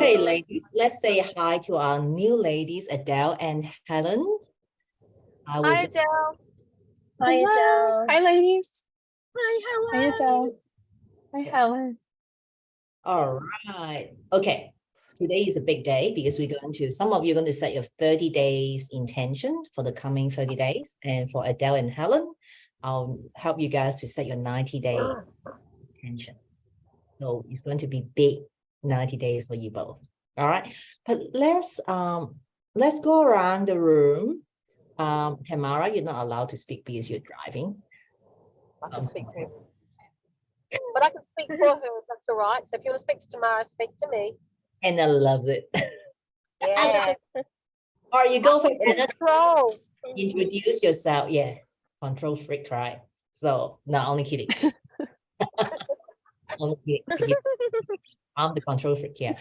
Okay, ladies, let's say hi to our new ladies, Adele and Helen. Hi, Adele. Hi, Adele. Hi, ladies. Hi, Hi, Adele. Hi, Helen. All right. Okay. Today is a big day because some of you are going to set your 30 days intention for the coming 30 days. And for Adele and Helen, I'll help you guys to set your 90-day intention. So it's going to be big 90 days for you both. All right. But let's go around the room. Tamara, you're not allowed to speak because you're driving. I can speak to her. But I can speak for her if that's all right. So if you want to speak to Tamara, speak to me. Anna loves it. Yeah. All right, you go for Anna. Control. Introduce yourself. Yeah. Control freak, right? So, no, only kidding. Only kidding. I'm the control freak here.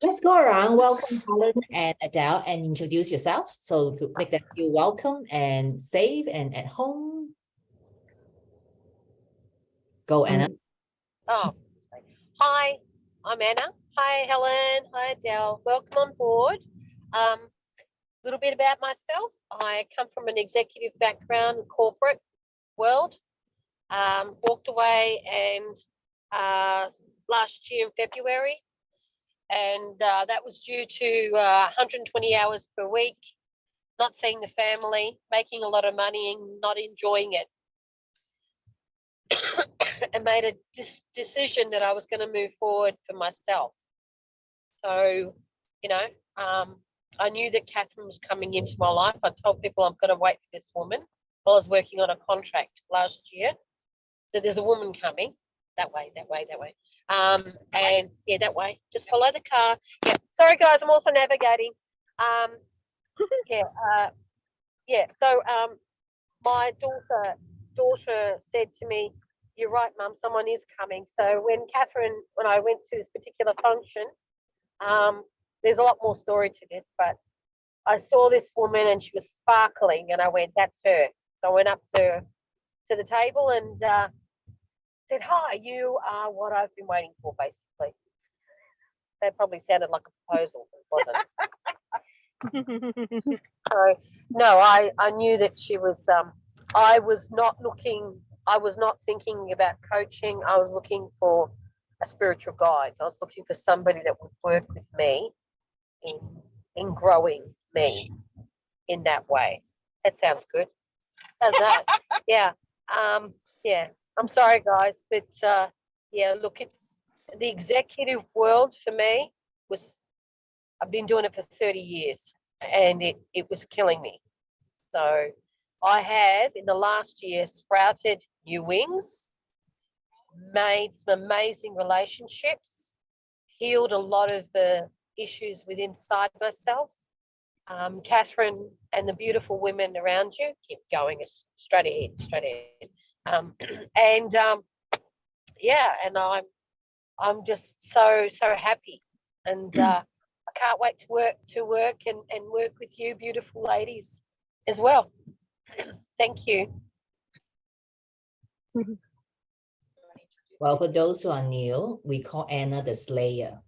Let's go around. Welcome Helen and Adele and introduce yourselves. So to make them feel welcome and safe and at home. Go, Anna. Oh, hi, I'm Anna. Hi, Helen. Hi, Adele. Welcome on board. A little bit about myself. I come from an executive background, corporate world. Walked away and last year in February, and that was due to 120 hours per week, not seeing the family, making a lot of money and not enjoying it. And made a decision that I was going to move forward for myself. So, I knew that Catherine was coming into my life. I told people I'm going to wait for this woman while I was working on a contract last year. So there's a woman coming that way. And yeah, that way. Just follow the car. Yeah. Sorry, guys. I'm also navigating. So my daughter said to me, "You're right, Mum, someone is coming." So when I went to this particular function, there's a lot more story to this, but I saw this woman and she was sparkling and I went, "That's her." So I went up to the table and said, "Hi, you are what I've been waiting for," basically. That probably sounded like a proposal, wasn't it? So no, I knew that she was I was not thinking about coaching. I was looking for a spiritual guide. I was looking for somebody that would work with me in growing me in that way. That sounds good. How's that? Yeah. Yeah. I'm sorry, guys, but yeah, look, it's the executive world for me I've been doing it for 30 years and it was killing me. So I have, in the last year, sprouted new wings, made some amazing relationships, healed a lot of the issues within inside myself. Catherine and the beautiful women around you, keep going straight ahead. And I'm just so happy, and I can't wait to work and work with you, beautiful ladies, as well. Thank you. Well, for those who are new, we call Anna the Slayer.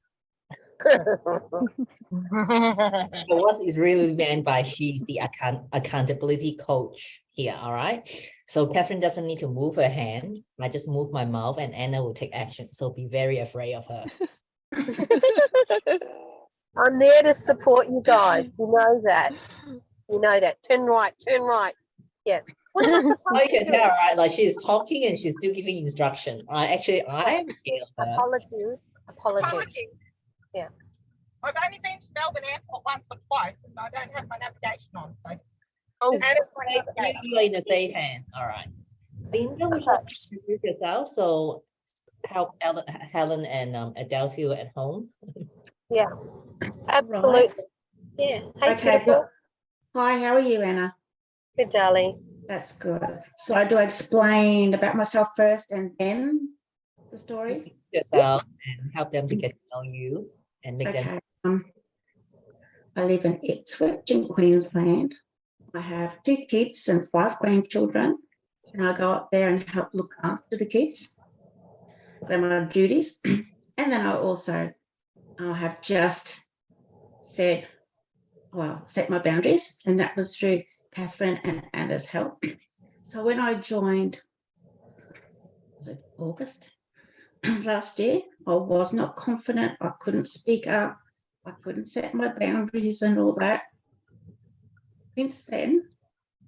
What is really meant by she's the accountability coach here, all right? So Catherine doesn't need to move her hand. I just move my mouth and Anna will take action. So be very afraid of her. I'm there to support you guys. You know that. Turn right. Yeah. What am I supposed you can tell, right? Like she's talking and she's still giving instruction. Actually, I'm scared of her. Apologies. Yeah. I've only been to Melbourne Airport once or twice, and I don't have my navigation on. So you are in a safe hand. All right. Linda, would you like to introduce yourself? So help Helen and Adele feel at home. Yeah, absolutely. Right. Yeah. Hey, Okay. beautiful. Hi, how are you, Anna? Good, darling. That's good. So do I explain about myself first and then the story? Yourself and help them to get to know you and make them. I live in Ipswich in Queensland. I have 2 kids and 5 grandchildren, and I go up there and help look after the kids. They're my duties. And then I also I have just set my boundaries, and that was through Catherine and Anna's help. So when I joined, was it August last year, I was not confident. I couldn't speak up. I couldn't set my boundaries and all that. Since then,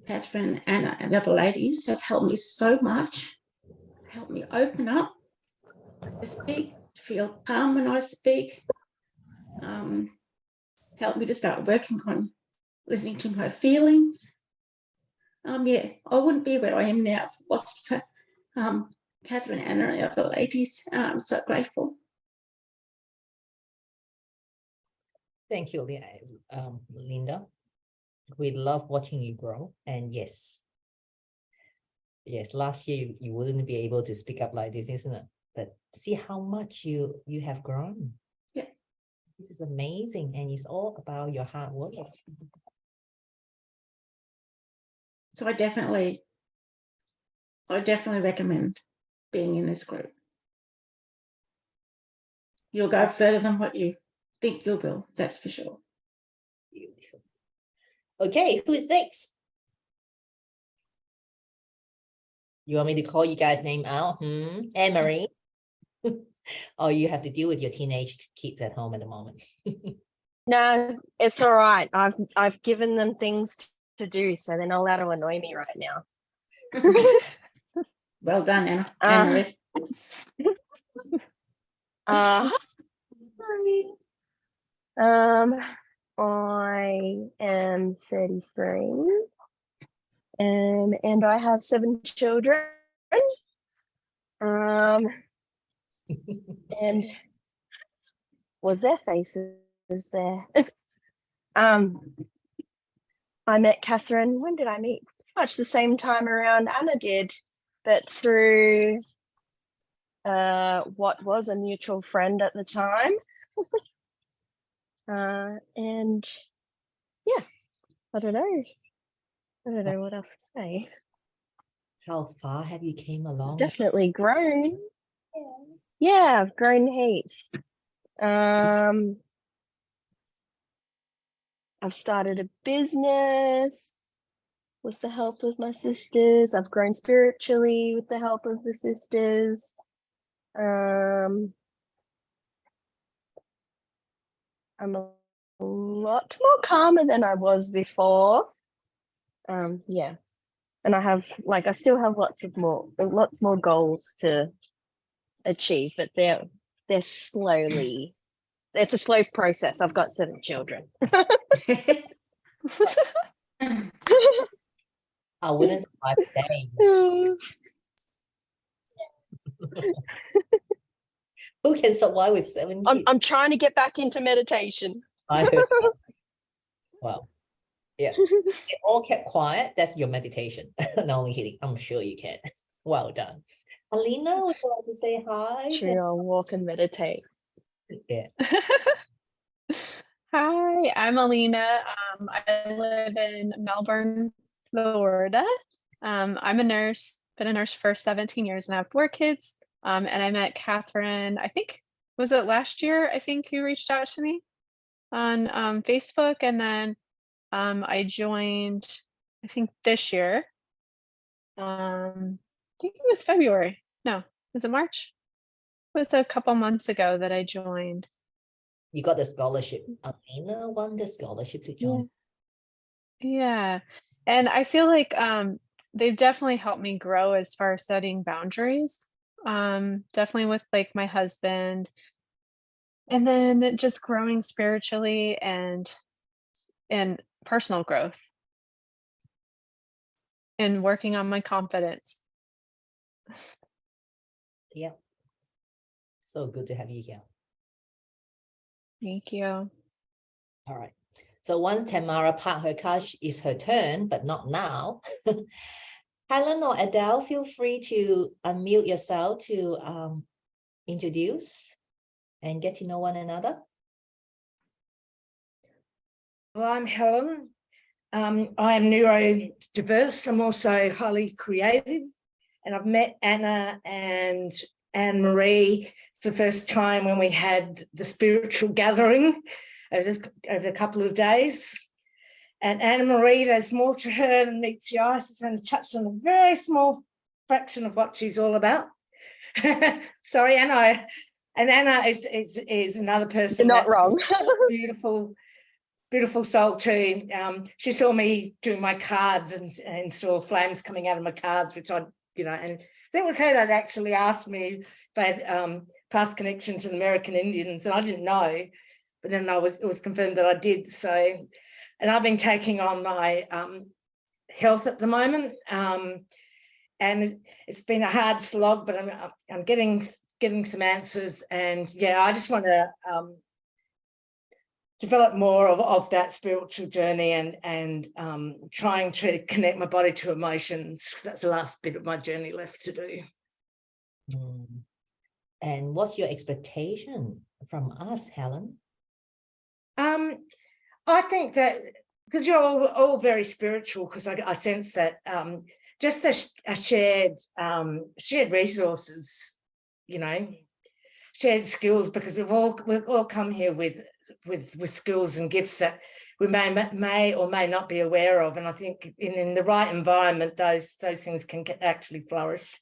Catherine, Anna, and the other ladies have helped me so much, helped me open up to speak, to feel calm when I speak, helped me to start working on listening to my feelings. Yeah, I wouldn't be where I am now if it wasn't for Catherine, Anna, and the other ladies. I'm so grateful. Thank you, Linda. We love watching you grow. And yes, last year you wouldn't be able to speak up like this, isn't it? But see how much you have grown. Yeah. This is amazing, and it's all about your hard work. So I definitely recommend being in this group. You'll go further than what you think you will, that's for sure. Beautiful. Okay, who's next? You want me to call you guys' name out? Anne-Marie? Or you have to deal with your teenage kids at home at the moment? No, it's all right. I've given them things to do, so they're not allowed to annoy me right now. Well done, Anna. Hi. I am 33, and I have 7 children. And was their faces there? I met Catherine. When did I meet? Much the same time around Anna did, but through what was a mutual friend at the time. And yeah, I don't know what else to say. How far have you came along? Definitely grown. Yeah, I've grown heaps. I've started a business with the help of my sisters. I've grown spiritually with the help of the sisters. I'm a lot more calmer than I was before. Yeah. And I still have lots more goals to achieve, but they're slowly, it's a slow process. I've got 7 children. I wouldn't survive days. Who can survive with 7 kids? I'm trying to get back into meditation. I heard that. Well, yeah. They all kept quiet. That's your meditation. No, only kidding. I'm sure you can. Well done. Alina, would you like to say hi? True, I'll walk and meditate. Yeah. Hi, I'm Alina. I live in Melbourne, Florida. I'm a nurse, been a nurse for 17 years and I have 4 kids. And I met Catherine, I think, was it last year? I think you reached out to me on Facebook, and then I joined, I think this year. I think it was February. No, was it March? It was a couple months ago that I joined. You got the scholarship. Alina won the scholarship to join. Yeah. And I feel like they've definitely helped me grow as far as setting boundaries. Definitely with like my husband, and then just growing spiritually and personal growth and working on my confidence. Yeah. So good to have you here. Thank you. All right. So once Tamara parked her car, it's her turn, but not now. Helen or Adele, feel free to unmute yourself to introduce and get to know one another. Well, I'm Helen. I'm neurodiverse. I'm also highly creative. And I've met Anna and Anne Marie the first time when we had the spiritual gathering over a couple of days. And Anna Marie, there's more to her than meets the eye. She's only touched on a very small fraction of what she's all about. Sorry, Anna. And Anna is another person. You're not wrong. Beautiful soul too. She saw me doing my cards and saw flames coming out of my cards, which I, and I think it was her that actually asked me if I had past connections with American Indians, and I didn't know, but then it was confirmed that I did. So, and I've been taking on my health at the moment, and it's been a hard slog, but I'm getting some answers, and yeah, I just want to develop more of that spiritual journey and trying to connect my body to emotions. That's the last bit of my journey left to do. And what's your expectation from us, Helen? I think that because you're all very spiritual, because I sense that just a shared resources, shared skills, because we've all come here with skills and gifts that we may or may not be aware of, and I think in the right environment, those things can actually flourish.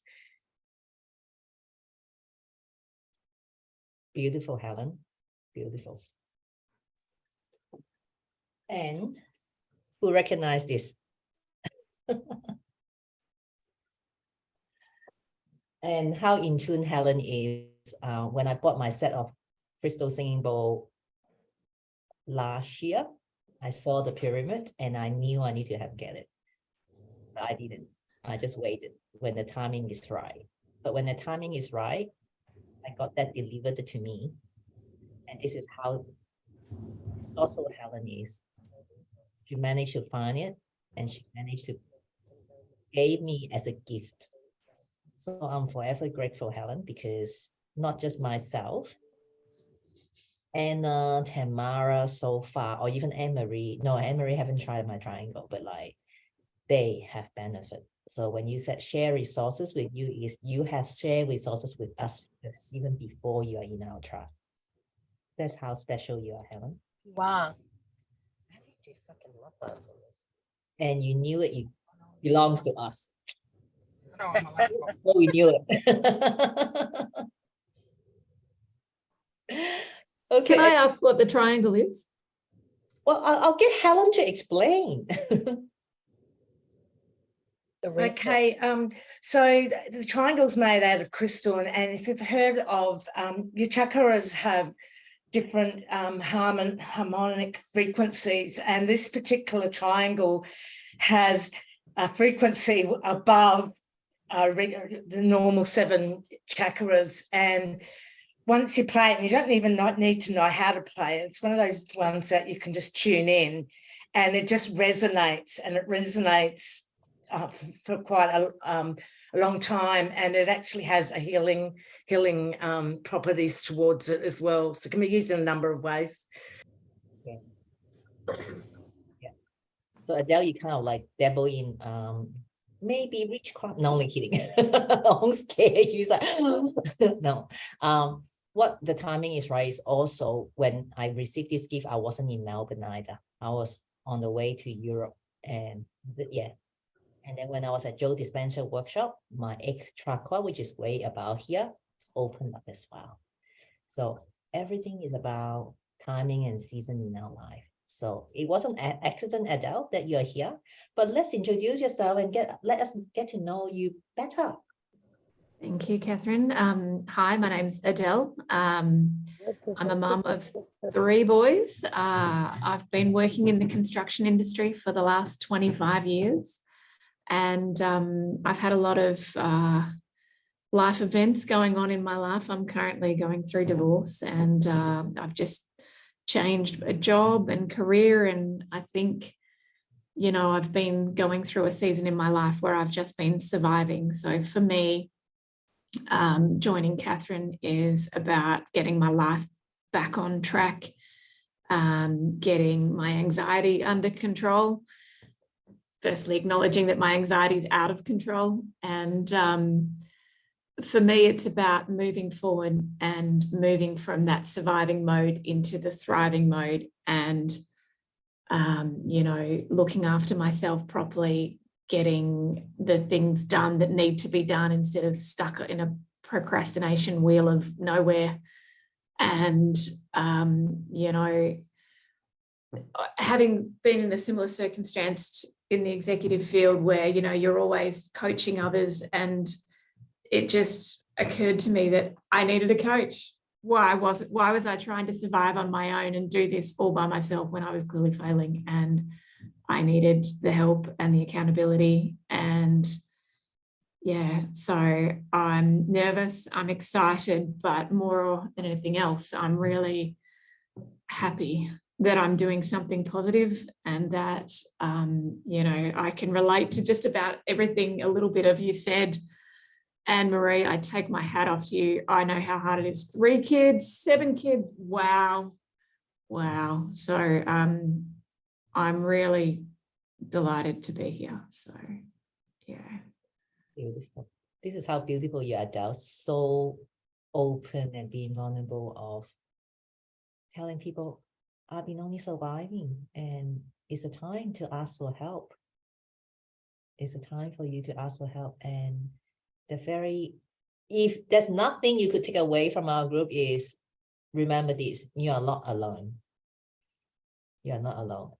Beautiful, Helen. Beautiful. And who recognize this? And how in tune Helen is. When I bought my set of crystal singing bowl last year, I saw the pyramid and I knew I need to get it. But I didn't. I just waited when the timing is right. But when the timing is right, I got that delivered to me. And this is how resourceful Helen is. She managed to find it, and she managed to give me as a gift. So I'm forever grateful, Helen, because not just myself, Anna, Tamara so far, or even Anne-Marie. No, Anne-Marie haven't tried my triangle, but they have benefit. So when you said share resources with you, is you have shared resources with us even before you are in our tribe. That's how special you are, Helen. Wow. I think you fucking love those on this. And you knew it belongs to us. No, I'm a laptop. Oh, we knew it. Okay. Can I ask what the triangle is? Well, I'll get Helen to explain. Okay, so the triangle's made out of crystal, and if you've heard of your chakras have different harmonic frequencies, and this particular triangle has a frequency above the normal 7 chakras, and once you play it, and you don't even need to know how to play it, it's one of those ones that you can just tune in, and it just resonates, and it resonates for quite a long time, and it actually has a healing properties towards it as well. So it can be used in a number of ways. Yeah. So Adele, you kind of dabble in maybe witchcraft. No, only kidding. I'm scared. She's like, no. What the timing is right is also when I received this gift, I wasn't in Melbourne either. I was on the way to Europe, and And then when I was at Joe Dispenza workshop, my 8th chakra, which is way about here, is opened up as well. So everything is about timing and season in our life. So it wasn't an accident, Adele, that you're here, but let's introduce yourself and let us get to know you better. Thank you, Catherine. Hi, my name's Adele. I'm a mum of 3 boys. I've been working in the construction industry for the last 25 years. And I've had a lot of life events going on in my life. I'm currently going through divorce, and I've just changed a job and career. And I think, I've been going through a season in my life where I've just been surviving. So for me, joining Catherine is about getting my life back on track, getting my anxiety under control. Firstly, acknowledging that my anxiety is out of control, and for me, it's about moving forward and moving from that surviving mode into the thriving mode, and you know, looking after myself properly, getting the things done that need to be done instead of stuck in a procrastination wheel of nowhere. And you know, having been in a similar circumstance in the executive field where, you know, you're always coaching others, and it just occurred to me that I needed a coach. Why was I trying to survive on my own and do this all by myself when I was clearly failing? And I needed the help and the accountability. And yeah, so I'm nervous, I'm excited, but more than anything else, I'm really happy that I'm doing something positive, and that, you know, I can relate to just about everything a little bit of you said. And Marie, I take my hat off to you. I know how hard it is. 3 kids, 7 kids. Wow. Wow. So I'm really delighted to be here. So yeah. Beautiful. This is how beautiful you are, Adele. So open and being vulnerable of telling people, I've been only surviving, and it's a time to ask for help. It's a time for you to ask for help. And if there's nothing you could take away from our group, is remember this: you are not alone. You are not alone.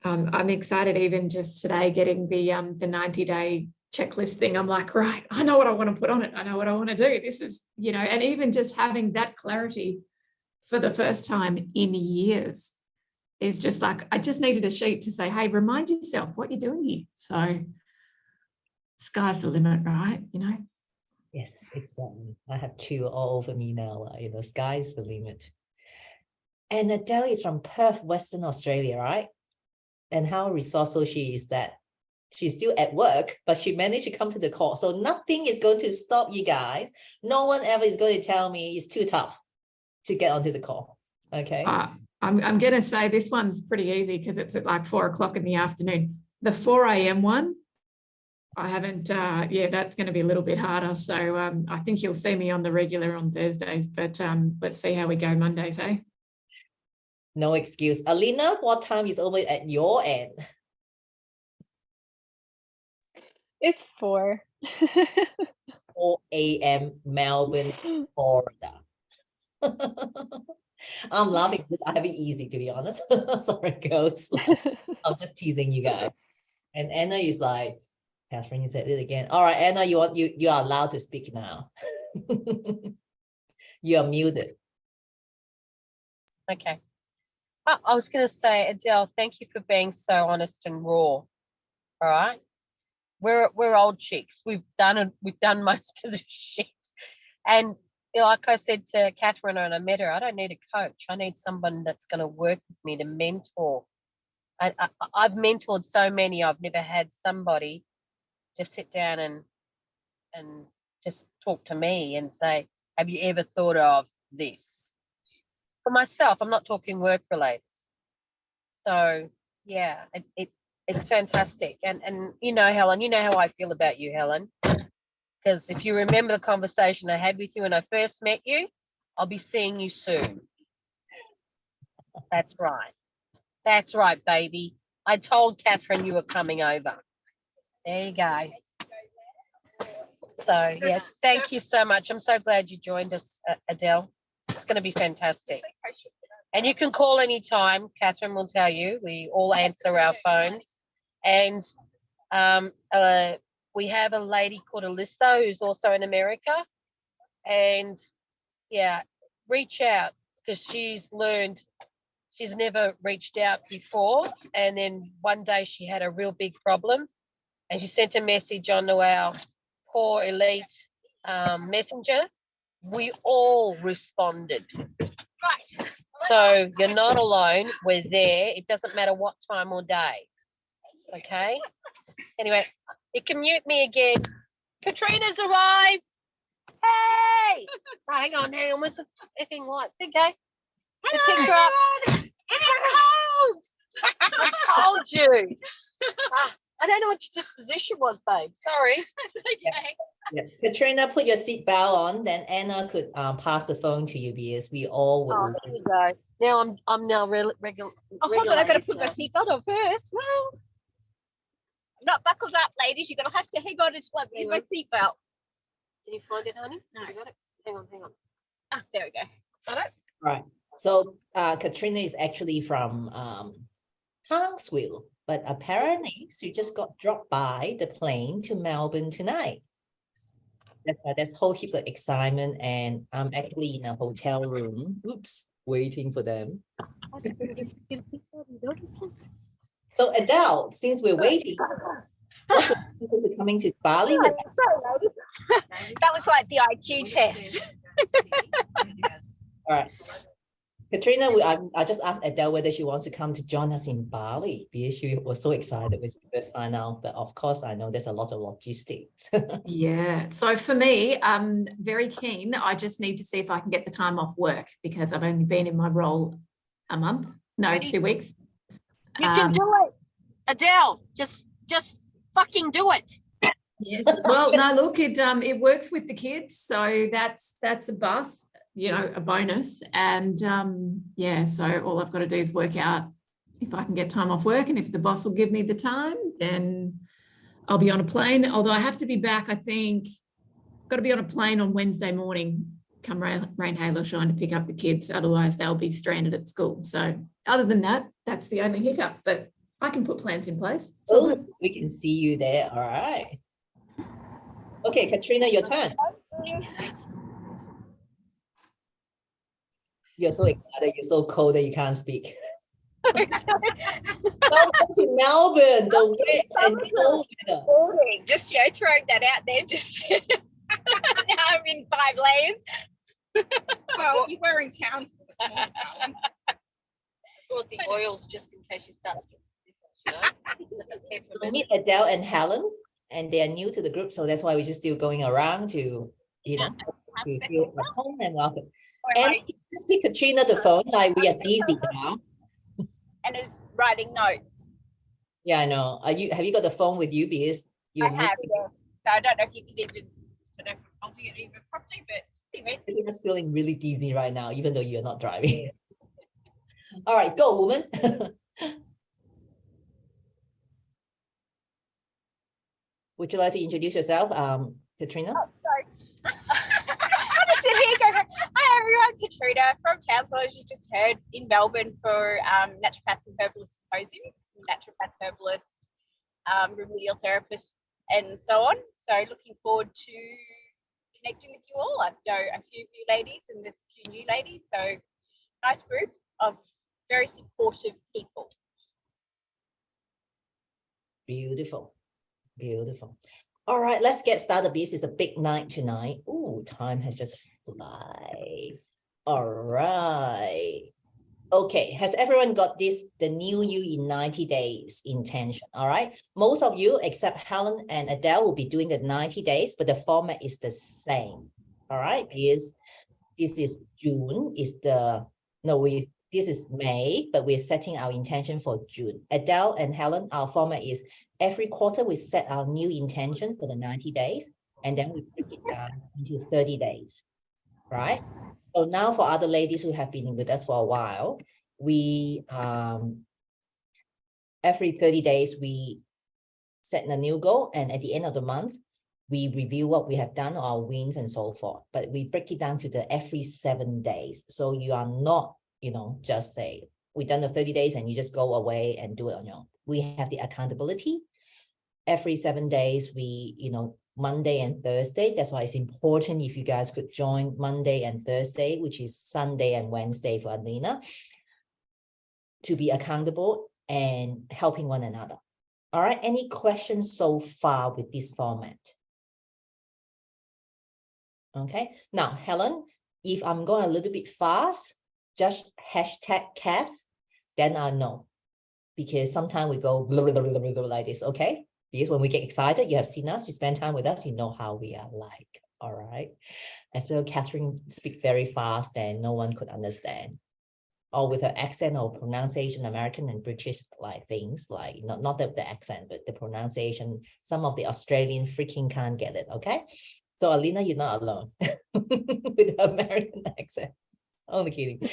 I'm excited, even just today, getting the 90-day checklist thing. I'm like, right, I know what I want to put on it. I know what I want to do. This is, you know, and even just having that clarity for the first time in years is just like, I just needed a sheet to say, hey, remind yourself what you're doing here. So sky's the limit, right? You know? Yes, exactly. I have chill all over me now. You know, sky's the limit. And Adele is from Perth, Western Australia, right? And how resourceful she is, that she's still at work, but she managed to come to the call. So nothing is going to stop you guys. No one ever is going to tell me it's too tough to get onto the call. Okay. I'm going to say this one's pretty easy because it's at like 4 o'clock in the afternoon. The 4 a.m. one, I haven't, yeah, that's going to be a little bit harder. So I think you'll see me on the regular on Thursdays, but let's see how we go Mondays, eh? No excuse. Alina, what time is over at your end? It's 4. 4 a.m. Melbourne, Florida. I'm laughing because I have it easy, to be honest. Sorry, girls. I'm just teasing you guys. And Anna is like, Catherine, you said it again. All right, Anna, you are allowed to speak now. You are muted. Okay. I was going to say, Adele, thank you for being so honest and raw. All right. We're old chicks. We've done most of the shit. And like I said to Catherine when I met her, I don't need a coach. I need someone that's going to work with me to mentor. I've mentored so many. I've never had somebody just sit down and just talk to me and say, have you ever thought of this? For myself, I'm not talking work related. So yeah, it's fantastic. And you know, Helen, you know how I feel about you, Helen. Because if you remember the conversation I had with you when I first met you, I'll be seeing you soon. That's right. That's right, baby. I told Catherine you were coming over. There you go. So yeah, thank you so much. I'm so glad you joined us, Adele. It's going to be fantastic. And you can call anytime. Catherine will tell you. We all answer our phones. And we have a lady called Alyssa who's also in America. And yeah, reach out, because she's never reached out before. And then one day she had a real big problem and she sent a message onto our Core Elite messenger. We all responded. Right. So you're not alone. We're there. It doesn't matter what time or day. Okay. Anyway, you can mute me again. Katrina's arrived. Hey! Oh, hang on. Where's the effing lights? Okay. The picture up. It is cold. I told you. I don't know what your disposition was, babe. Sorry. Okay. Yeah. Katrina, put your seatbelt on, then Anna could pass the phone to you because we all would Oh, like- there you go. Now I'm now regular. Oh, hold on, I've got to put my seatbelt on first. Well, I'm not buckled up, ladies. You're going to have to hang on until I put my seatbelt. Can you find it, honey? No. You got it? Hang on. Ah, there we go. Got it? Right. So Katrina is actually from Townsville, but apparently she just got dropped by the plane to Melbourne tonight. That's why there's whole heaps of excitement, and I'm actually in a hotel room. Oops, waiting for them. So Adele, since we're waiting, what's your reason for coming to Bali with us? That was like the IQ test. All right. Katrina, I just asked Adele whether she wants to come to join us in Bali because she was so excited when she first found out. But of course, I know there's a lot of logistics. Yeah. So for me, I'm very keen. I just need to see if I can get the time off work because I've only been in my role a month. No, Ready? 2 weeks. You can do it, Adele. Just fucking do it. Yes. Well, no, look, it works with the kids, so that's a bus, a bonus. And yeah, so all I've got to do is work out if I can get time off work, and if the boss will give me the time, then I'll be on a plane. Although I have to be back, I think, got to be on a plane on Wednesday morning, come rain, hail or shine, to pick up the kids. Otherwise, they'll be stranded at school. So other than that, that's the only hiccup. But I can put plans in place. It's all good. Oh, we can see you there. All right. Okay, Katrina, your turn. You're so excited. You're so cold that you can't speak. Welcome to Melbourne, the wet and cold weather. Boring. Just throwing that out there. Just now I'm in 5 layers. Well, you're wearing Townsville this morning, darling. Brought the oils just in case she starts getting stiff. So meet Adele and Helen, and they are new to the group, so that's why we're just still going around to, to feel at home and welcome. And just take Katrina the phone, like we are busy now. And is writing notes. Yeah, I know. Have you got the phone with you? Because I have, yeah. So I don't know if you can even, I don't know if I'm holding it even properly, but anyway. You're just feeling really dizzy right now, even though you're not driving. All right, go, woman. Would you like to introduce yourself, Katrina? Oh, sorry. I'm just sitting here going, hi everyone, Katrina from Townsville, as you just heard, in Melbourne for naturopath and herbalist symposium, some naturopath, herbalist, remedial therapist, and so on. So looking forward to connecting with you all. I know a few new ladies and there's a few new ladies, so nice group of very supportive people. Beautiful. Beautiful. All right, let's get started. This is a big night tonight. Ooh, time has just fly. All right. Okay, has everyone got this, the new you in 90 days intention? All right. Most of you, except Helen and Adele, will be doing the 90 days, but the format is the same. All right, because this is June, this is May, but we're setting our intention for June. Adele and Helen, our format is every quarter we set our new intention for the 90 days, and then we break it down into 30 days, right? So now for other ladies who have been with us for a while, we, every 30 days, we set a new goal, and at the end of the month, we review what we have done, our wins and so forth, but we break it down to the every 7 days. So you are not, just say, we've done the 30 days and you just go away and do it on your own. We have the accountability. Every 7 days, we, Monday and Thursday. That's why it's important if you guys could join Monday and Thursday, which is Sunday and Wednesday for Alina, to be accountable and helping one another. All right, any questions so far with this format? Okay, now, Helen, if I'm going a little bit fast, just hashtag Kath, then I know. Because sometimes we go blah, blah, blah, blah, blah, like this, okay? Because when we get excited, you have seen us, you spend time with us, you know how we are like, all right? As well, Catherine speak very fast and no one could understand. or with her accent or pronunciation, American and British like things, like not the accent, but the pronunciation. Some of the Australian freaking can't get it, okay? So Alina, you're not alone with the American accent. Only kidding.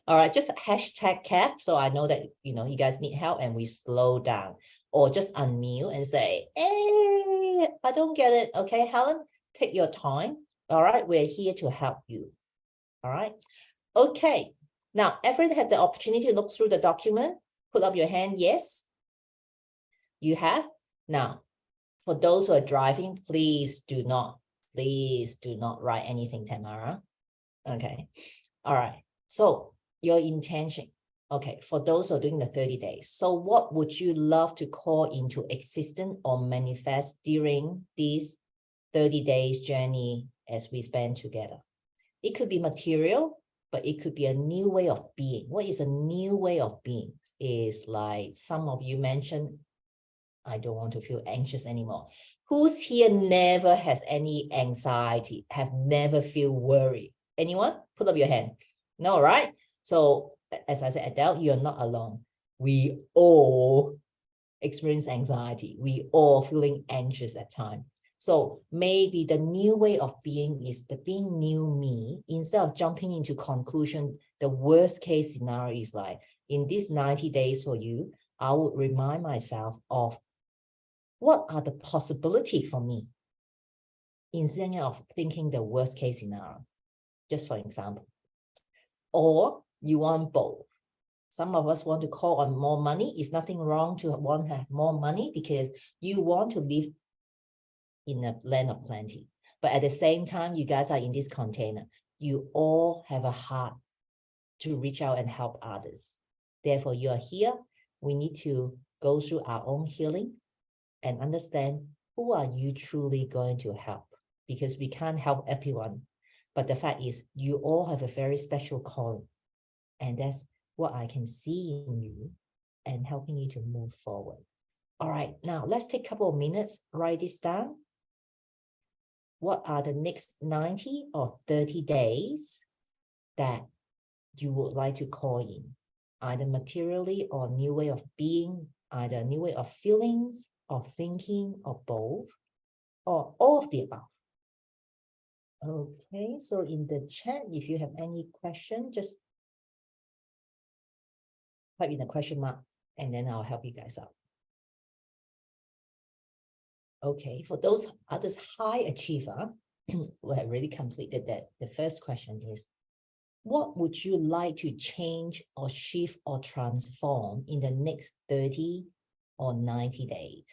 All right, just hashtag cat. So I know that, you guys need help and we slow down, or just unmute and say, hey, I don't get it. Okay, Helen, take your time. All right, we're here to help you. All right. Okay. Now, everyone had the opportunity to look through the document. Put up your hand. Yes. You have. Now, for those who are driving, please do not write anything, Tamara. Okay. All right. So your intention. Okay. For those who are doing the 30 days. So what would you love to call into existence or manifest during this 30 days journey as we spend together? It could be material, but it could be a new way of being. What is a new way of being? Is like some of you mentioned, I don't want to feel anxious anymore. Who's here never has any anxiety, have never feel worried? Anyone? Put up your hand. No, right? So as I said, Adele, you're not alone. We all experience anxiety. We all feeling anxious at times. So maybe the new way of being is the being new me. Instead of jumping into conclusion, the worst case scenario is like, in these 90 days for you, I would remind myself of what are the possibility for me instead of thinking the worst case scenario, just for example. Or you want both. Some of us want to call on more money. It's nothing wrong to want to have more money because you want to live in a land of plenty. But at the same time, you guys are in this container. You all have a heart to reach out and help others. Therefore, you are here. We need to go through our own healing and understand who are you truly going to help, because we can't help everyone. But the fact is, you all have a very special calling. And that's what I can see in you and helping you to move forward. All right, now let's take a couple of minutes, write this down. What are the next 90 or 30 days that you would like to call in? Either materially or new way of being, either a new way of feelings or thinking or both, or all of the above. Okay, so in the chat, if you have any question, just type in the question mark and then I'll help you guys out. Okay, for those others high achiever who have really completed that, the first question is, what would you like to change or shift or transform in the next 30 or 90 days?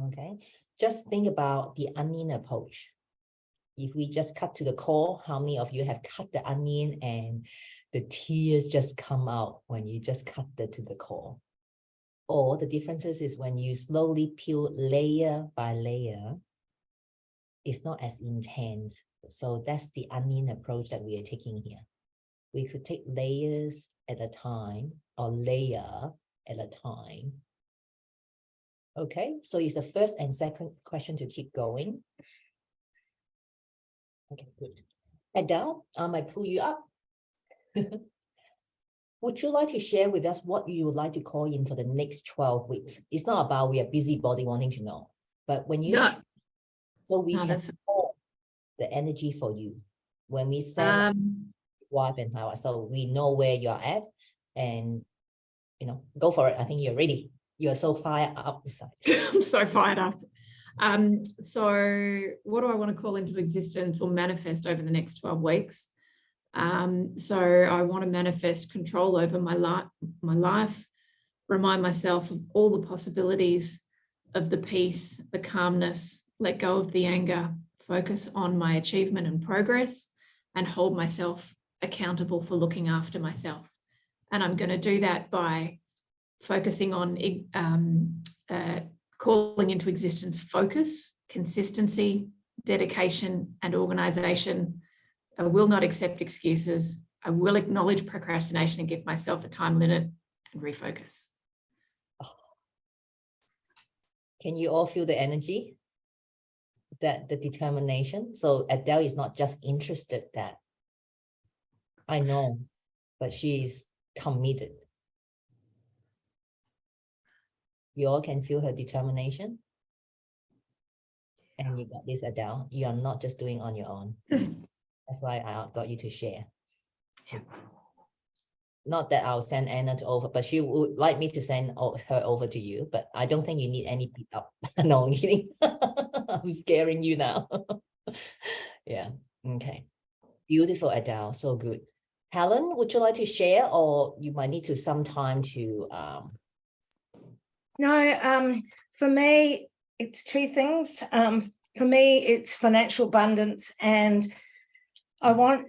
Okay, just think about the onion approach. If we just cut to the core, how many of you have cut the onion and the tears just come out when you just cut it to the core? Or the differences is when you slowly peel layer by layer, it's not as intense. So that's the onion approach that we are taking here. We could take layers at a time or layer at a time. Okay, so it's the first and second question to keep going. Okay, good. Adele, I might pull you up. Would you like to share with us what you would like to call in for the next 12 weeks? It's not about we are busybody wanting to know, but when you so we can hold the energy for you when we send wife and power, so we know where you're at, and go for it. I think you're ready. You're so fired up. I'm so fired up. So what do I want to call into existence or manifest over the next 12 weeks? So I want to manifest control over my life, remind myself of all the possibilities of the peace, the calmness, let go of the anger, focus on my achievement and progress, and hold myself accountable for looking after myself. And I'm going to do that by focusing on calling into existence focus, consistency, dedication, and organization. I will not accept excuses. I will acknowledge procrastination and give myself a time limit and refocus. Can you all feel the energy? That the determination? So Adele is not just interested that I know, but she's committed. You all can feel her determination. And you got this, Adele. You are not just doing on your own. That's why I got you to share. Not that I'll send Anna over, but she would like me to send her over to you, but I don't think you need any beat up. No, I'm kidding. I'm scaring you now. Yeah, okay. Beautiful, Adele, so good. Helen, would you like to share, or you might need to some time to No, for me, it's two things. For me, it's financial abundance, and I want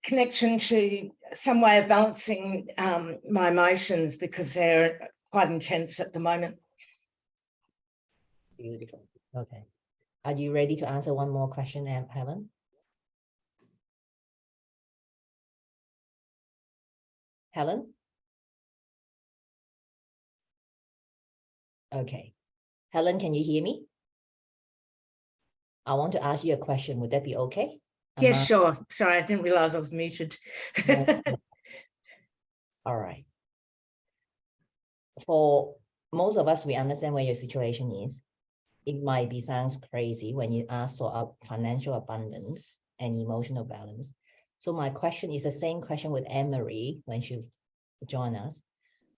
connection to some way of balancing my emotions, because they're quite intense at the moment. Beautiful. Okay. Are you ready to answer one more question, Helen? Helen? Okay. Helen, can you hear me? I want to ask you a question. Would that be okay? Yes, sure. Sorry, I didn't realize I was muted. All right. For most of us, we understand where your situation is. It might be sounds crazy when you ask for a financial abundance and emotional balance. So my question is the same question with Anne-Marie when she joined us.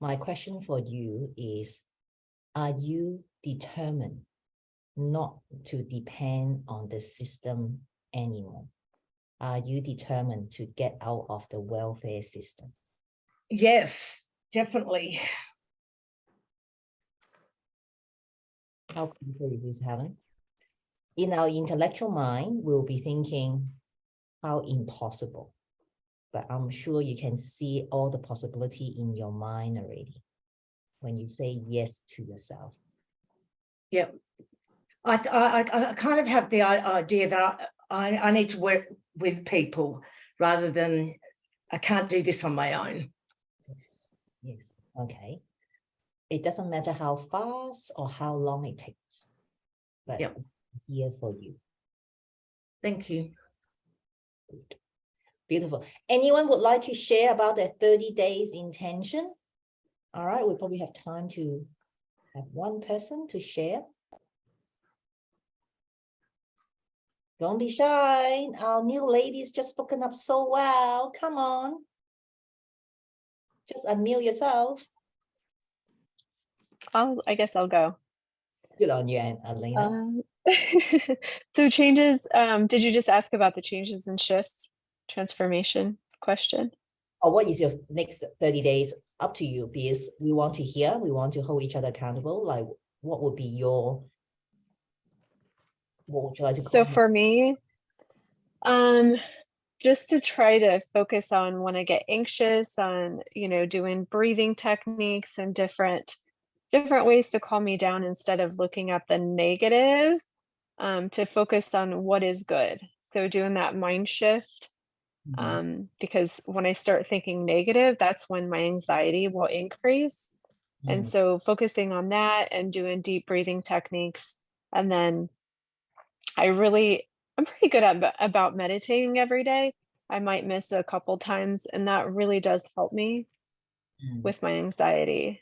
My question for you is, are you determined not to depend on the system anymore? Are you determined to get out of the welfare system? Yes, definitely. How painful is this, Helen? In our intellectual mind, we'll be thinking, how impossible. But I'm sure you can see all the possibility in your mind already when you say yes to yourself. Yep. I kind of have the idea that I need to work with people rather than I can't do this on my own. Yes, yes, okay. It doesn't matter how fast or how long it takes, but Yep. here for you. Thank you. Beautiful. Anyone would like to share about their 30 days intention? All right, we probably have time to have one person to share. Don't be shy. Our new lady's just spoken up so well. Come on. Just unmute yourself. I guess I'll go. Good on you, Elena. So changes, did you just ask about the changes and shifts, transformation question? Or what is your next 30 days? Up to you, because we want to hear, we want to hold each other accountable. Like, what would be your, what would you like to So comment? for me, just to try to focus on when I get anxious on, doing breathing techniques and different ways to calm me down instead of looking at the negative, to focus on what is good. So doing that mind shift, because when I start thinking negative, that's when my anxiety will increase. And so focusing on that and doing deep breathing techniques. And then I'm pretty good about meditating every day. I might miss a couple times, and that really does help me with my anxiety.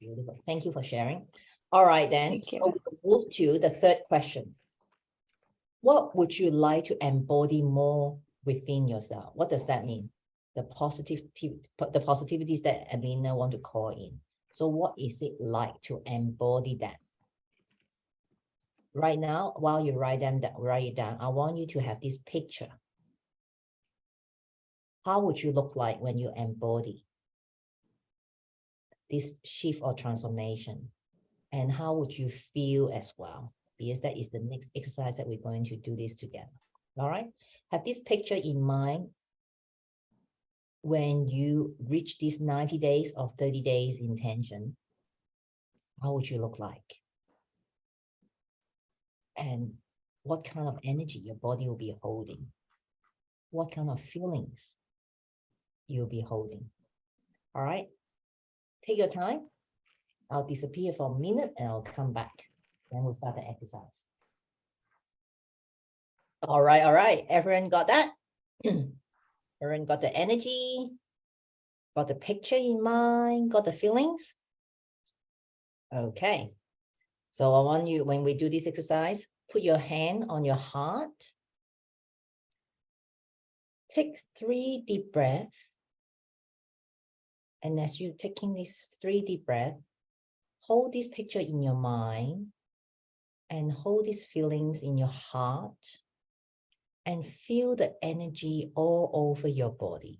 Beautiful. Thank you for sharing. All right, then. Thank you. So we'll move to the third question. What would you like to embody more within yourself? What does that mean? The positivities that Alina want to call in. So what is it like to embody that? Right now, while you write it down, I want you to have this picture. How would you look like when you embody this shift or transformation? And how would you feel as well? Because that is the next exercise that we're going to do this together. All right. Have this picture in mind when you reach these 90 days or 30 days intention. How would you look like? And what kind of energy your body will be holding? What kind of feelings you'll be holding? All right. Take your time. I'll disappear for a minute and I'll come back. Then we'll start the exercise. All right. Everyone got that? Everyone got the energy, got the picture in mind, got the feelings? Okay. So I want you, when we do this exercise, put your hand on your heart. Take 3 deep breaths. And as you're taking these 3 deep breaths, hold this picture in your mind and hold these feelings in your heart and feel the energy all over your body.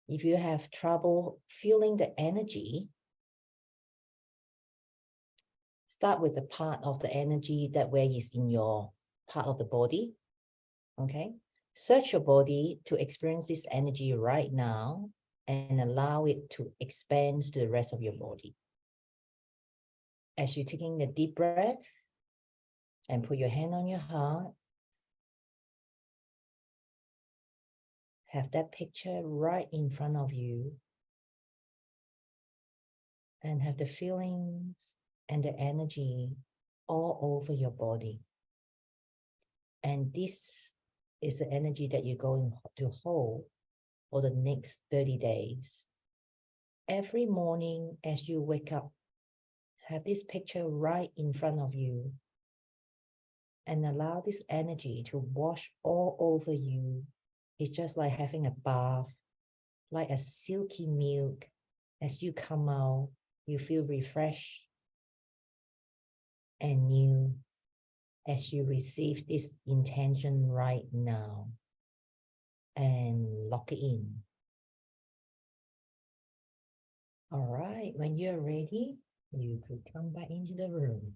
If you have trouble feeling the energy, start with the part of the energy that where is in your part of the body. Okay. Search your body to experience this energy right now and allow it to expand to the rest of your body. As you're taking a deep breath and put your hand on your heart, have that picture right in front of you and have the feelings and the energy all over your body. And this is the energy that you're going to hold for the next 30 days. Every morning as you wake up, have this picture right in front of you and allow this energy to wash all over you. It's just like having a bath, like a silky milk. As you come out, you feel refreshed and new as you receive this intention right now and lock it in. All right, when you're ready, you could come back into the room.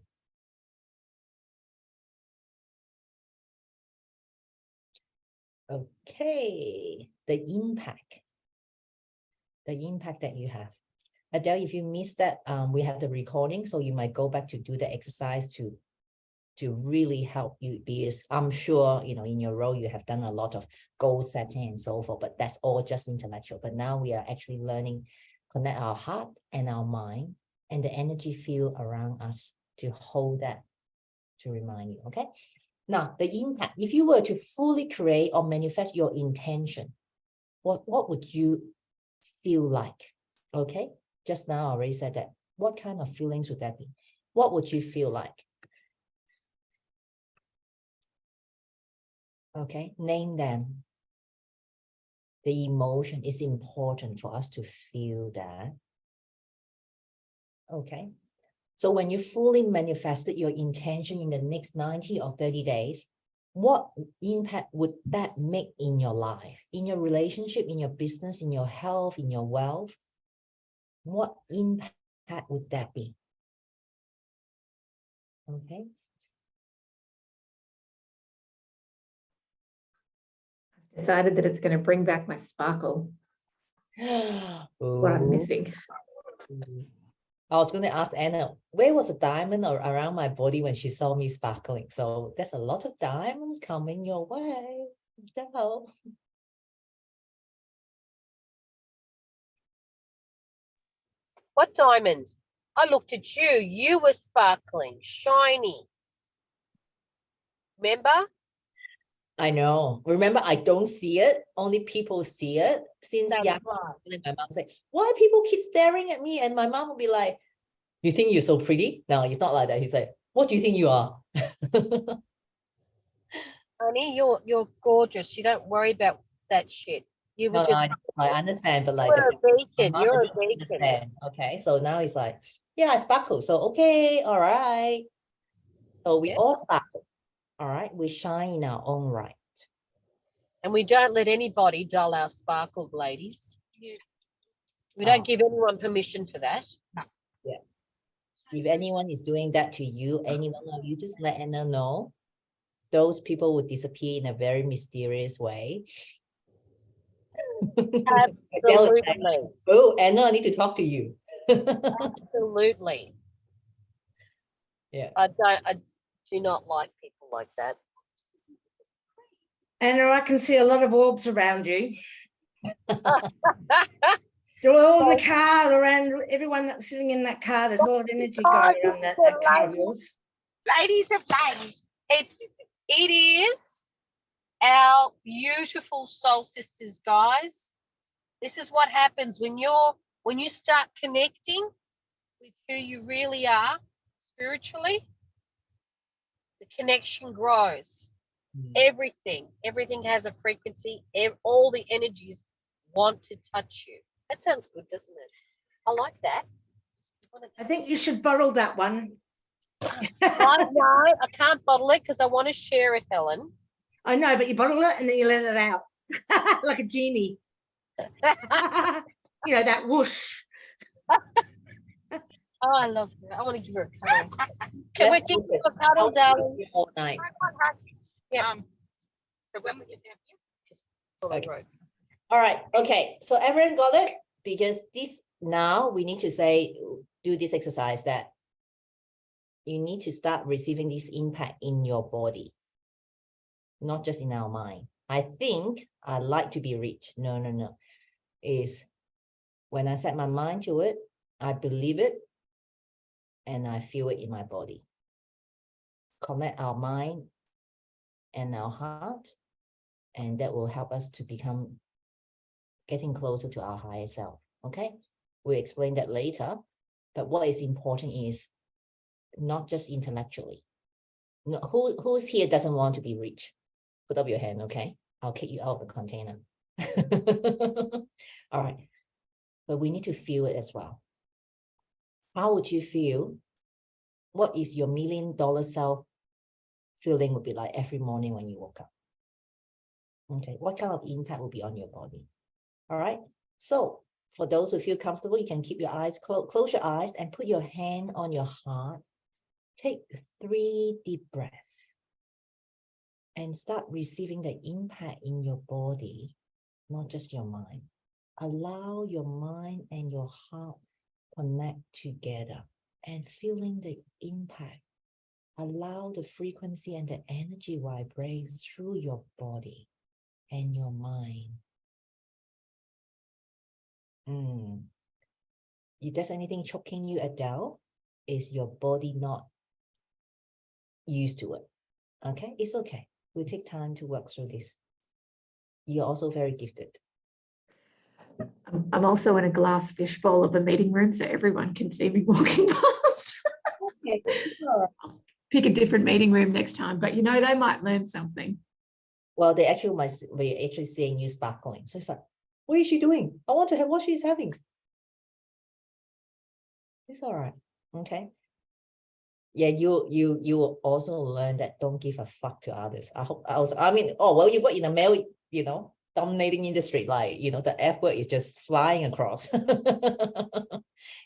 Okay, the impact that you have. Adele, if you missed that, we have the recording, so you might go back to do the exercise to really help you, because I'm sure, you know, in your role, you have done a lot of goal setting and so forth, but that's all just intellectual. But now we are actually learning, connect our heart and our mind and the energy field around us to hold that, to remind you, okay? Now, the impact, if you were to fully create or manifest your intention, what would you feel like? Okay, just now I already said that. What kind of feelings would that be? What would you feel like? Okay, name them. The emotion is important for us to feel that. Okay, so when you fully manifested your intention in the next 90 or 30 days, what impact would that make in your life, in your relationship, in your business, in your health, in your wealth? What impact would that be? Okay. Decided that it's going to bring back my sparkle. What I'm missing. I was going to ask Anna, where was the diamond around my body when she saw me sparkling? So there's a lot of diamonds coming your way. No. What diamond? I looked at you. You were sparkling, shiny. Remember? I know. Remember, I don't see it. Only people see it. Since That's young, right. my mom said, why people keep staring at me? And my mom will be like, you think you're so pretty? No, it's not like that. He's like, what do you think you are? Honey, you're gorgeous. You don't worry about that shit. You were No, just I understand, but like you're a beacon. my You're mother a didn't beacon. understand. Okay, so now it's like, yeah, I sparkle. So okay, all right. So we Yeah. all sparkle. All right, we shine in our own right. And we don't let anybody dull our sparkle, ladies. Yeah. We don't Oh. give anyone permission for that. If anyone is doing that to you, any one of you, just let Anna know. Those people will disappear in a very mysterious way. Absolutely. Oh, Anna, I need to talk to you. Absolutely. Yeah. I do not like people like that. Anna, I can see a lot of orbs around you. They're all in the car, around everyone that's sitting in that car. There's a lot of energy going around that car of yours. Ladies of light. It is our beautiful soul sisters, guys. This is what happens when you start connecting with who you really are spiritually. The connection grows. Everything has a frequency. All the energies want to touch you. That sounds good, doesn't it? I like that. I think you should bottle that one. I can't bottle it because I want to share it, Helen. I know, but you bottle it and then you let it out like a genie. You know, that whoosh. Oh, I love her. I want to give her a cuddle. Can we Let's give do her this. a cuddle, I'll darling? keep you all night. Yeah. So when we get down here, Okay. All right. Okay. So everyone got it? Because this now we need to say, do this exercise that you need to start receiving this impact in your body, not just in our mind. I think I like to be rich. No. Is when I set my mind to it, I believe it, and I feel it in my body. Connect our mind and our heart, and that will help us to become getting closer to our higher self. Okay, we'll explain that later. But what is important is not just intellectually. No, who's here doesn't want to be rich? Put up your hand, okay? I'll kick you out of the container. All right, but we need to feel it as well. How would you feel? What is your $1 million self feeling would be like every morning when you woke up? Okay, what kind of impact will be on your body? All right, so for those who feel comfortable, you can keep your eyes closed, close your eyes and put your hand on your heart. Take 3 deep breaths and start receiving the impact in your body, not just your mind. Allow your mind and your heart connect together and feeling the impact. Allow the frequency and the energy vibrate through your body and your mind. If there's anything choking you, Adele, is your body not used to it? Okay, it's okay. We'll take time to work through this. You're also very gifted. I'm also in a glass fishbowl of a meeting room, so everyone can see me walking past. Okay, all right. Pick a different meeting room next time, but you know, they might learn something. Well, they actually might be actually seeing you sparkling. So it's like, what is she doing? I want to have what she's having. It's all right. Okay. Yeah, you will also learn that don't give a fuck to others. I mean, oh well, you work in a male, dominating industry, like the F word is just flying across.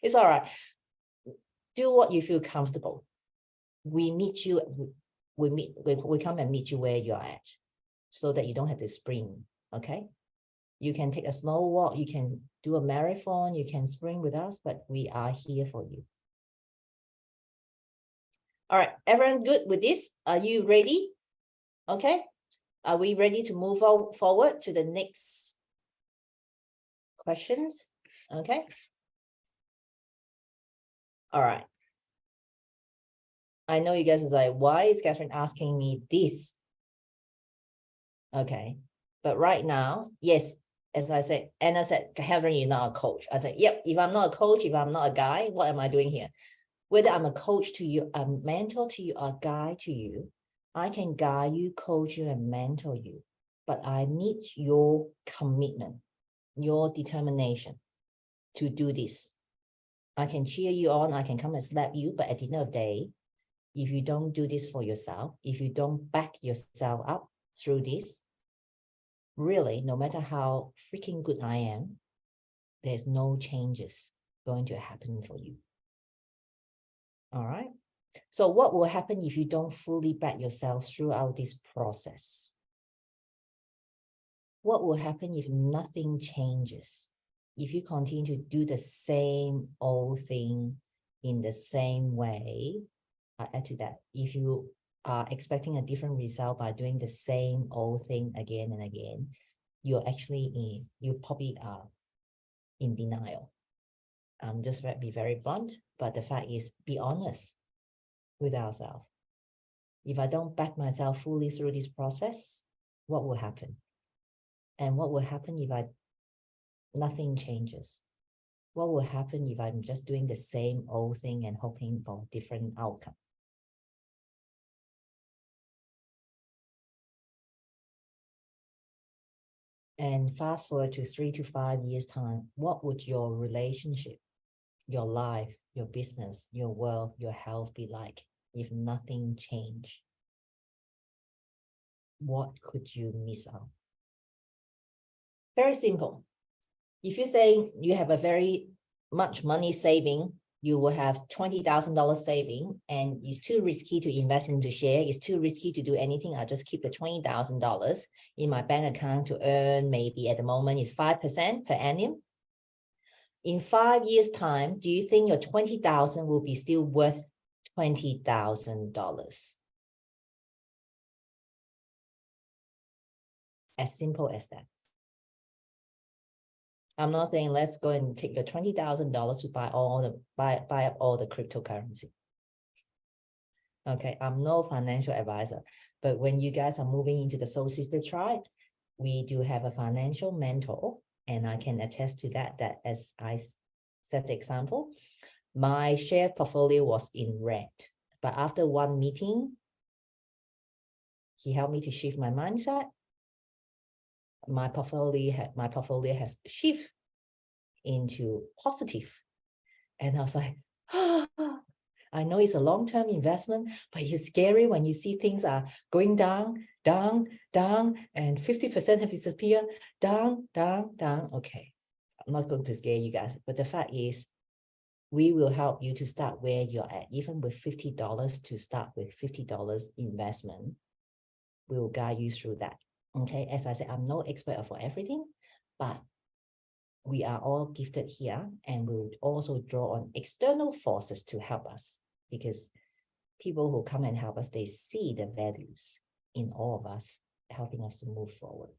It's all right. Do what you feel comfortable. We meet you, we come and meet you where you're at, so that you don't have to sprint. Okay. You can take a slow walk, you can do a marathon, you can sprint with us, but we are here for you. All right, everyone good with this? Are you ready? Okay. Are we ready to move forward to the next questions? Okay. All right. I know you guys is like, why is Catherine asking me this? Okay. But right now, yes, as I said, Anna said, Catherine, you're not a coach. I said, yep, if I'm not a coach, if I'm not a guy, what am I doing here? Whether I'm a coach to you, a mentor to you, or a guide to you, I can guide you, coach you, and mentor you. But I need your commitment, your determination to do this. I can cheer you on, I can come and slap you, but at the end of the day, if you don't do this for yourself, if you don't back yourself up through this, really, no matter how freaking good I am, there's no changes going to happen for you. All right. So what will happen if you don't fully back yourself throughout this process? What will happen if nothing changes? If you continue to do the same old thing in the same way, I add to that. If you are expecting a different result by doing the same old thing again and again, you probably are in denial. Just be very blunt, but the fact is, be honest with ourselves. If I don't back myself fully through this process, what will happen? And what will happen if nothing changes? What will happen if I'm just doing the same old thing and hoping for different outcome? And fast forward to 3 to 5 years time, what would your relationship, your life, your business, your world, your health be like if nothing changed? What could you miss out? Very simple. If you say you have a very much money saving, you will have $20,000 saving, and it's too risky to invest into share. It's too risky to do anything. I just keep the $20,000 in my bank account to earn maybe at the moment is 5% per annum. In 5 years' time, do you think your $20,000 will be still worth $20,000? As simple as that. I'm not saying let's go and take your $20,000 to buy up all the cryptocurrency. Okay, I'm no financial advisor, but when you guys are moving into the Soul Sister Tribe, we do have a financial mentor, and I can attest to that, that as I set the example, my share portfolio was in red, but after one meeting, he helped me to shift my mindset. My portfolio has shifted into positive. And I was like, I know it's a long-term investment, but it's scary when you see things are going down, down, down, and 50% have disappeared, down, down, down. Okay, I'm not going to scare you guys, but the fact is, we will help you to start where you're at, even with $50 to start with $50 investment. We will guide you through that. Okay, as I said, I'm no expert for everything, but we are all gifted here, and we'll also draw on external forces to help us, because people who come and help us, they see the values in all of us, helping us to move forward.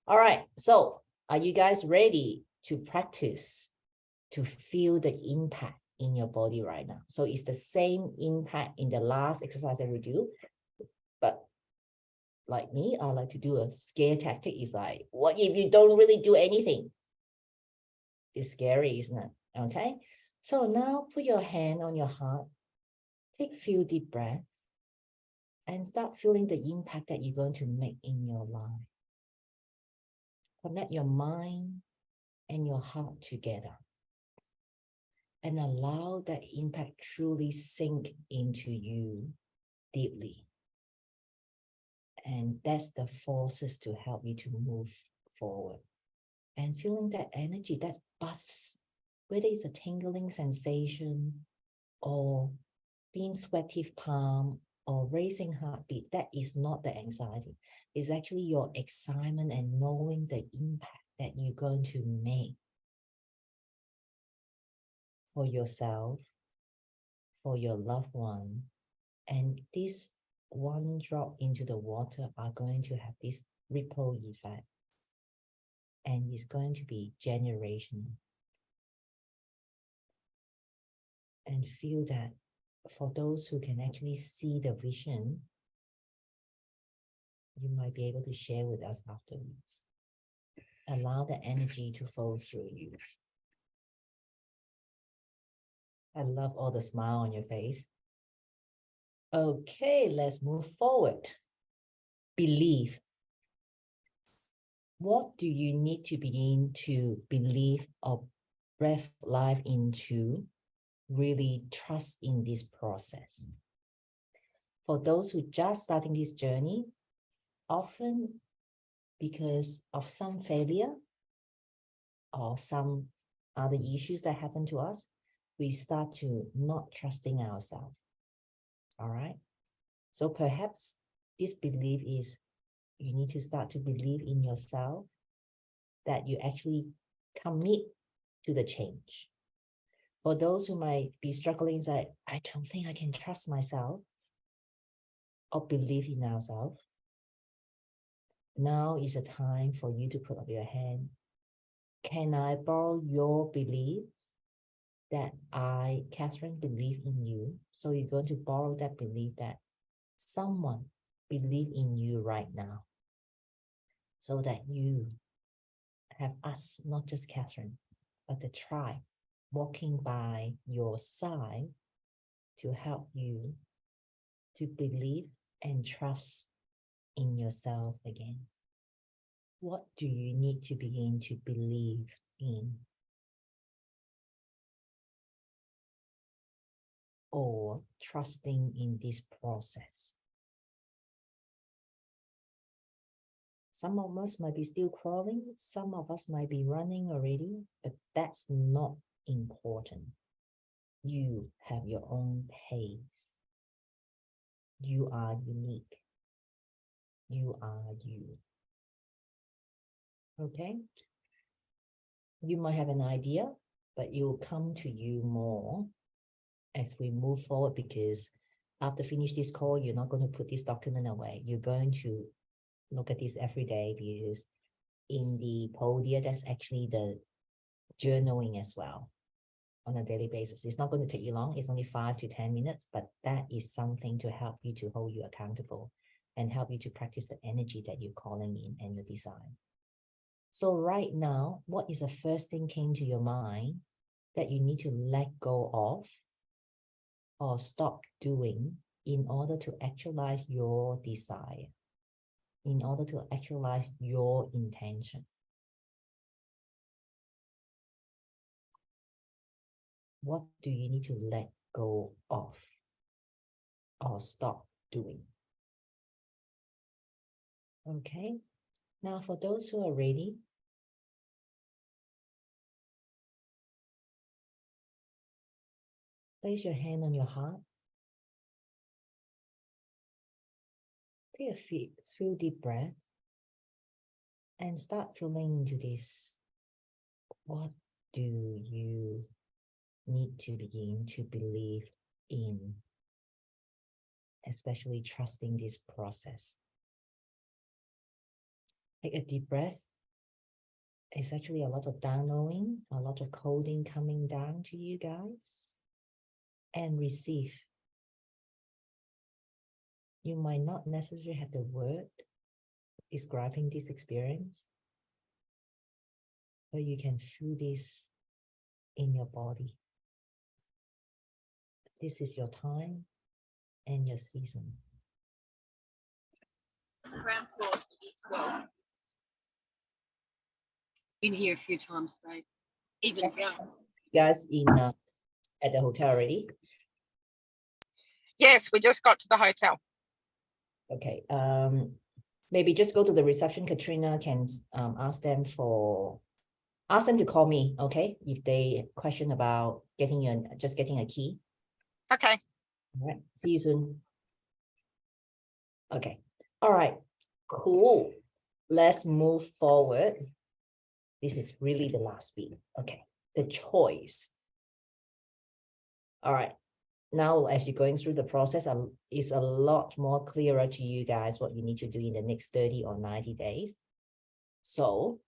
All right, so are you guys ready to practice to feel the impact in your body right now? So it's the same impact in the last exercise that we do, but like me, I like to do a scare tactic. It's like, what if you don't really do anything? It's scary, isn't it? Okay. So now put your hand on your heart, take a few deep breaths, and start feeling the impact that you're going to make in your life. Connect your mind and your heart together, and allow that impact truly sink into you deeply. And that's the forces to help you to move forward. And feeling that energy, that buzz, whether it's a tingling sensation or being sweaty palm or racing heartbeat, that is not the anxiety. It's actually your excitement and knowing the impact that you're going to make for yourself, for your loved one. And this one drop into the water are going to have this ripple effect, and it's going to be generational. And feel that for those who can actually see the vision, you might be able to share with us afterwards. Allow the energy to flow through you. I love all the smile on your face. Okay, let's move forward. Believe. What do you need to begin to believe or breathe life into? Really trust in this process. For those who just starting this journey, often because of some failure or some other issues that happen to us, we start to not trusting ourselves. All right. So perhaps this belief is you need to start to believe in yourself, that you actually commit to the change. For those who might be struggling inside, I don't think I can trust myself or believe in ourselves. Now is a time for you to put up your hand. Can I borrow your beliefs that I, Catherine, believe in you? So you're going to borrow that belief that someone believes in you right now. so that you have us, not just Catherine, but the tribe walking by your side to help you to believe and trust in yourself again. What do you need to begin to believe in? Or trusting in this process? Some of us might be still crawling, some of us might be running already, but that's not important. You have your own pace. You are unique. You are you. Okay? You might have an idea, but it will come to you more as we move forward, because after finish this call, you're not going to put this document away. You're going to look at this every day, because in the Podia, that's actually the journaling as well on a daily basis. It's not going to take you long. It's only 5 to 10 minutes, but that is something to help you to hold you accountable and help you to practice the energy that you're calling in and your design. So right now, what is the first thing came to your mind that you need to let go of or stop doing in order to actualize your desire, in order to actualize your intention? What do you need to let go of or stop doing? Okay. Now, for those who are ready, place your hand on your heart. Take a few deep breath and start feeling into this. What do you need to begin to believe in, especially trusting this process? Take a deep breath. It's actually a lot of downloading, a lot of coding coming down to you guys, and receive. You might not necessarily have the word describing this experience, but you can feel this in your body. This is your time and your season. Ground floor, D12. Been here a few times, babe. Even down. You guys in at the hotel already? Yes, we just got to the hotel. Okay. Maybe just go to the reception. Katrina can ask them to call me, okay? If they question about getting a key. Okay. All right. See you soon. Okay. All right. Cool. Let's move forward. This is really the last bit. Okay. The choice. All right. Now, as you're going through the process, it's a lot more clearer to you guys what you need to do in the next 30 or 90 days. So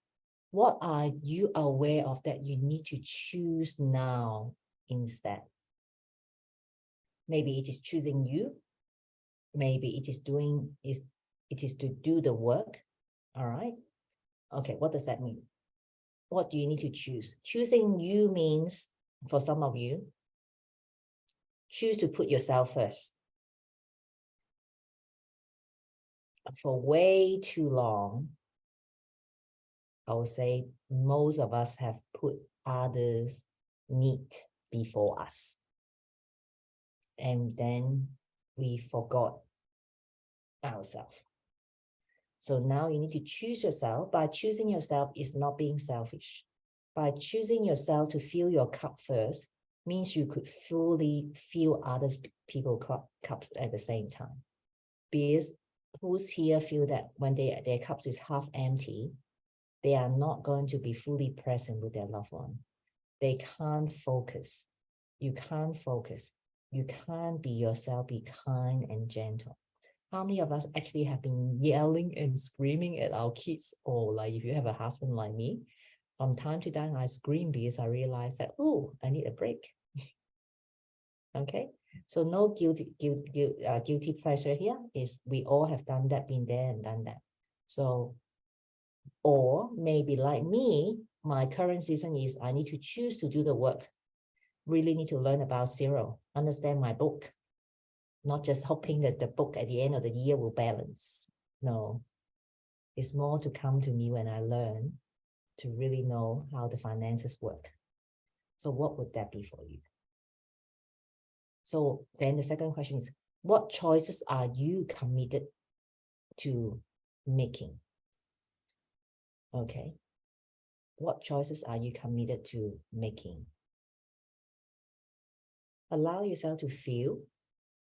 what are you aware of that you need to choose now instead? Maybe it is choosing you. Maybe it is to do the work. All right. Okay, what does that mean? What do you need to choose? Choosing you means, for some of you, choose to put yourself first. For way too long, I would say most of us have put others' need before us. And then we forgot ourselves. So now you need to choose yourself. By choosing yourself is not being selfish. By choosing yourself to fill your cup first means you could fully fill others people's cups at the same time. Because who's here feel that when their cups is half empty, they are not going to be fully present with their loved one. They can't focus. You can't focus. You can't be yourself, be kind and gentle. How many of us actually have been yelling and screaming at our kids? Or like if you have a husband like me, from time to time I scream because I realize that, oh, I need a break. Okay, so no guilty pleasure here. Is we all have done that, been there and done that. So Or maybe like me, my current season is I need to choose to do the work. Really need to learn about Xero, understand my book, not just hoping that the book at the end of the year will balance. No, it's more to come to me when I learn to really know how the finances work. So what would that be for you? So then the second question is, what choices are you committed to making? Okay. What choices are you committed to making? Allow yourself to feel.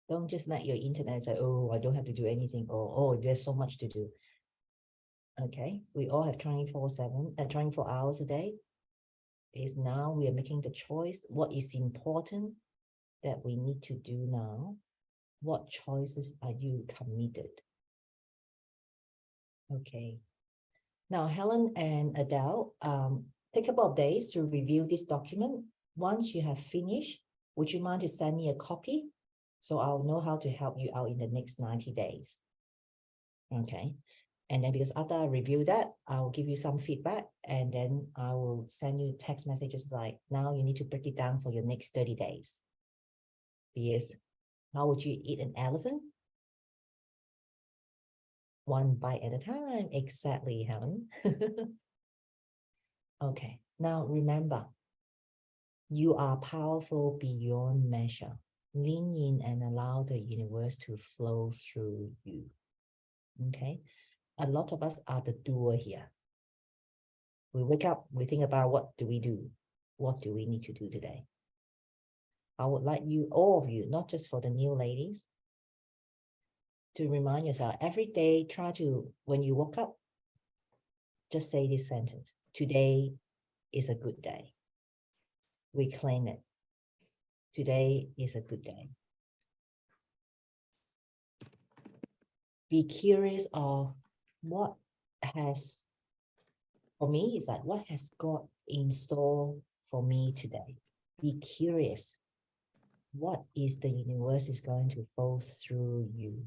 Don't just let your internet say, oh, I don't have to do anything, or oh, there's so much to do. Okay, we all have 24 hours a day. Is now we are making the choice. What is important that we need to do now? What choices are you committed? Okay. Now, Helen and Adele, take a couple of days to review this document. Once you have finished, would you mind to send me a copy? So I'll know how to help you out in the next 90 days. Okay. And then because after I review that, I'll give you some feedback, and then I will send you text messages like, now you need to break it down for your next 30 days. Because how would you eat an elephant? One bite at a time. Exactly, Helen. Okay, now remember, you are powerful beyond measure. Lean in and allow the universe to flow through you. Okay, a lot of us are the doer here. We wake up, we think about what do we do? What do we need to do today? I would like you, all of you, not just for the new ladies, to remind yourself every day, try to, when you woke up, just say this sentence: today is a good day. Reclaim it. Today is a good day. Be curious of what has, for me, it's like, what has God in store for me today? Be curious. What is the universe is going to flow through you?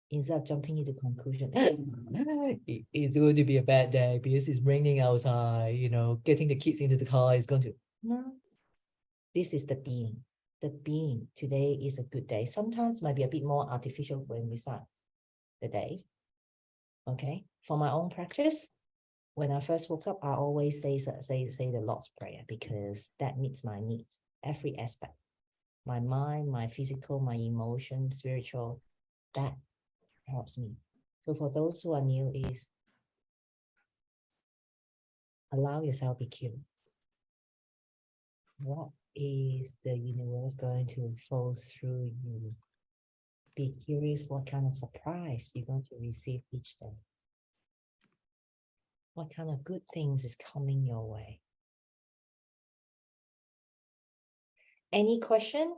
Instead of jumping into conclusion, it's going to be a bad day because it's raining outside, you know, getting the kids into the car is going to, no. This is the being. The being, today is a good day. Sometimes might be a bit more artificial when we start the day. Okay, for my own practice, when I first woke up, I always say the Lord's Prayer, because that meets my needs, every aspect. My mind, my physical, my emotion, spiritual, that helps me. So for those who are new, is allow yourself to be curious. What is the universe going to flow through you? Be curious what kind of surprise you're going to receive each day. What kind of good things is coming your way? Any question?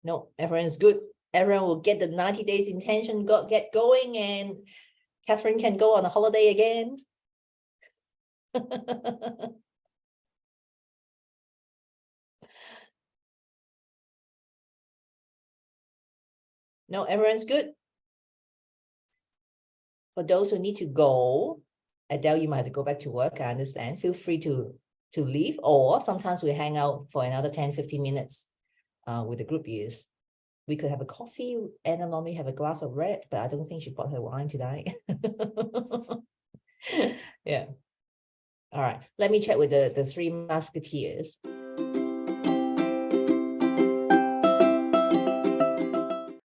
No, everyone's good. Everyone will get the 90 days intention, get going, and Catherine can go on a holiday again. No, everyone's good. For those who need to go, Adele, you might have to go back to work, I understand. Feel free to leave, or sometimes we hang out for another 10-15 minutes with the group years. We could have a coffee. Anna normally have a glass of red, but I don't think she brought her wine tonight. Yeah. All right. Let me check with the three musketeers.